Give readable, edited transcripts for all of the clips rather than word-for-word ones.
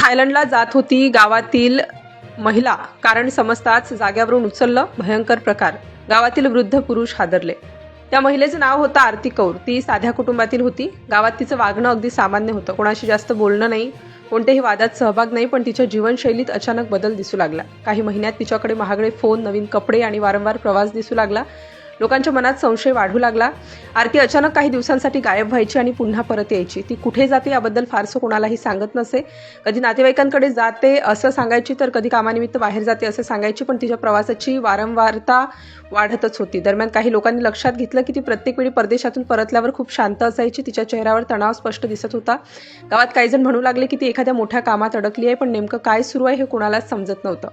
थायलंडला जात होती गावातील महिला कारण समजताच जाग्यावरून उचललं भयंकर प्रकार. गावातील वृद्ध पुरुष हादरले. त्या महिलेचं नाव होतं आरती कौर. ती साध्या कुटुंबातील होती. गावात तिचं वागणं अगदी सामान्य होतं. कोणाशी जास्त बोलणं नाही, कोणत्याही वादात सहभाग नाही, पण तिच्या जीवनशैलीत अचानक बदल दिसू लागला. काही महिन्यात तिच्याकडे महागडे फोन, नवीन कपडे आणि वारंवार प्रवास दिसू लागला. लोकांच्या मनात संशय वाढू लागला. आरती अचानक काही दिवसांसाठी गायब व्हायची आणि पुन्हा परत यायची. ती कुठे जाते याबद्दल फारसं कोणालाही सांगत नसे. कधी नातेवाईकांकडे जाते असं सांगायची, तर कधी कामानिमित्त बाहेर जाते असं सांगायची, पण तिच्या प्रवासाची वारंवारता वाढतच होती. दरम्यान काही लोकांनी लक्षात घेतलं की ती प्रत्येक वेळी परदेशातून परतल्यावर खूप शांत असायची. तिच्या चेहऱ्यावर तणाव स्पष्ट दिसत होता. गावात काही जण म्हणू लागले की ती एखाद्या मोठ्या कामात अडकली आहे, पण नेमकं काय सुरू आहे हे कोणालाच समजत नव्हतं.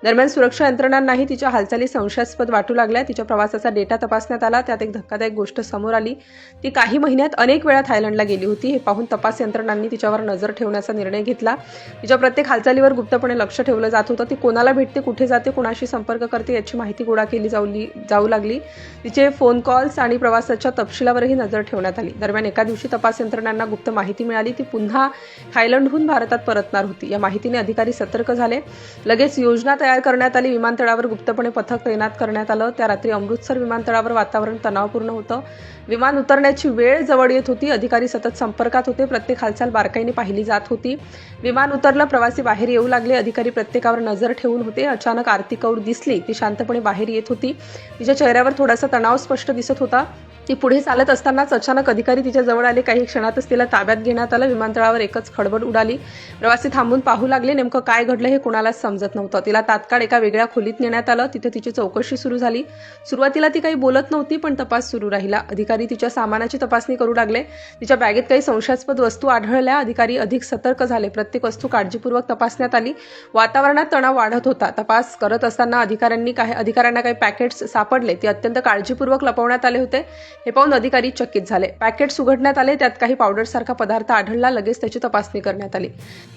दरम्यान सुरक्षा यंत्रणांनाही तिच्या हालचाली संशयास्पद वाटू लागल्या. तिच्या प्रवासाचा डेटा तपासण्यात आला. त्यात एक धक्कादायक गोष्ट समोर आली. ती काही महिन्यात अनेक वेळा थायलंडला गेली होती. हे पाहून तपास यंत्रणांनी तिच्यावर नजर ठेवण्याचा निर्णय घेतला. तिच्या प्रत्येक हालचालीवर गुप्तपणे लक्ष ठेवलं जात होतं. ती कोणाला भेटते, कुठे जाते, कोणाशी संपर्क करते याची माहिती गोळा केली जाऊ लागली. तिचे फोन कॉल्स आणि प्रवासाच्या तपशिलावरही नजर ठेवण्यात आली. दरम्यान एका दिवशी तपास यंत्रणांना गुप्त माहिती मिळाली. ती पुन्हा थायलंडहून भारतात परतणार होती. या माहितीने अधिकारी सतर्क झाले. लगेच योजना तयार करण्यात आली. विमानतळावर गुप्तपणे पथक तैनात करण्यात आलं. त्या रात्री अमृतसर विमानतळावर वातावरण तणावपूर्ण होतं. विमान उतरण्याची वेळ जवळ येत होती. अधिकारी सतत संपर्कात होते. प्रत्येक हालचाल बारकाईने पाहिली जात होती. विमान उतरलं, प्रवासी बाहेर येऊ लागले. अधिकारी प्रत्येकावर नजर ठेवून होते. अचानक आरती कौर दिसली. ती शांतपणे बाहेर येत होती. तिच्या चेहऱ्यावर थोडासा तणाव स्पष्ट दिसत होता. ती पुढे चालत असतानाच अचानक अधिकारी तिच्या जवळ आले. काही क्षणातच तिला ताब्यात घेण्यात आलं. विमानतळावर एकच खडबड उडाली. प्रवासी थांबून पाहू लागले. नेमकं काय घडलं हे कुणालाच समजत नव्हतं. तिला तात्काळ एका वेगळ्या खोलीत नेण्यात आलं. तिथे तिची चौकशी सुरू झाली. सुरुवातीला ती काही बोलत नव्हती, पण तपास सुरू राहिला. अधिकारी तिच्या सामानाची तपासणी करू लागले. तिच्या बॅगेत काही संशयास्पद वस्तू आढळल्या. अधिकारी अधिक सतर्क झाले. प्रत्येक वस्तू काळजीपूर्वक तपासण्यात आली. वातावरणात तणाव वाढत होता. तपास करत असताना अधिकाऱ्यांना काही पॅकेट्स सापडले. ते अत्यंत काळजीपूर्वक लपवण्यात आले होते. हे पाहून अधिकारी चकित झाले. पॅकेट्स उघडण्यात आले. त्यात काही पावडरसारखा पदार्थ आढळला. लगेच त्याची तपासणी करण्यात आली.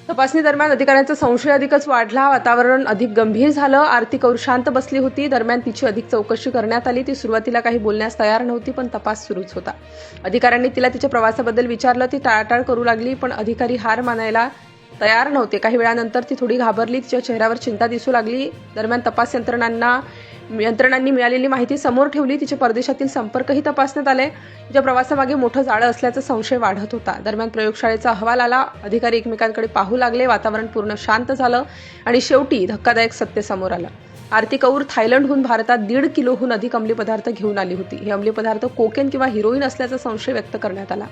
तपासणी दरम्यान अधिकाऱ्यांचा संशय अधिकच वाढला. वातावरण अधिक गंभीर झालं. आरती कौर शांत बसली होती. दरम्यान तिची अधिक चौकशी करण्यात आली. ती सुरुवातीला काही बोलण्यास तयार नव्हती, पण तपास सुरूच होता. अधिकाऱ्यांनी तिला तिच्या प्रवासाबद्दल विचारलं. ती टाळाटाळ करू लागली, पण अधिकारी हार मानायला तयार नव्हते. काही वेळानंतर ती थोडी घाबरली. तिच्या चेहऱ्यावर चिंता दिसू लागली. दरम्यान तपास यंत्रणांनी मिळालेली माहिती समोर ठेवली. तिचे परदेशातील संपर्कही तपासण्यात आले. तिच्या प्रवासामागे मोठं जाळं असल्याचा संशय वाढत होता. दरम्यान प्रयोगशाळेचा अहवाल आला. अधिकारी एकमेकांकडे पाहू लागले. वातावरण पूर्ण शांत झालं आणि शेवटी धक्कादायक सत्य समोर आलं. आरती कौर थायलंडहून भारतात 1.5 किलोहून अधिक अंमली पदार्थ घेऊन आली होती. हे अंमली पदार्थ कोकेन किंवा हिरोईन असल्याचा संशय व्यक्त करण्यात आला.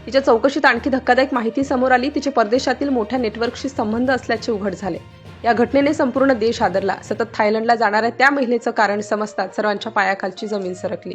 तिच्या चौकशीत आणखी धक्कादायक माहिती समोर आली. तिचे परदेशातील मोठ्या नेटवर्कशी संबंध असल्याचे उघड झाले. या घटनेने संपूर्ण देश हादरला. सतत थायलंडला जाणाऱ्या त्या महिलेचं कारण समजताच सर्वांच्या पायाखालची जमीन सरकली.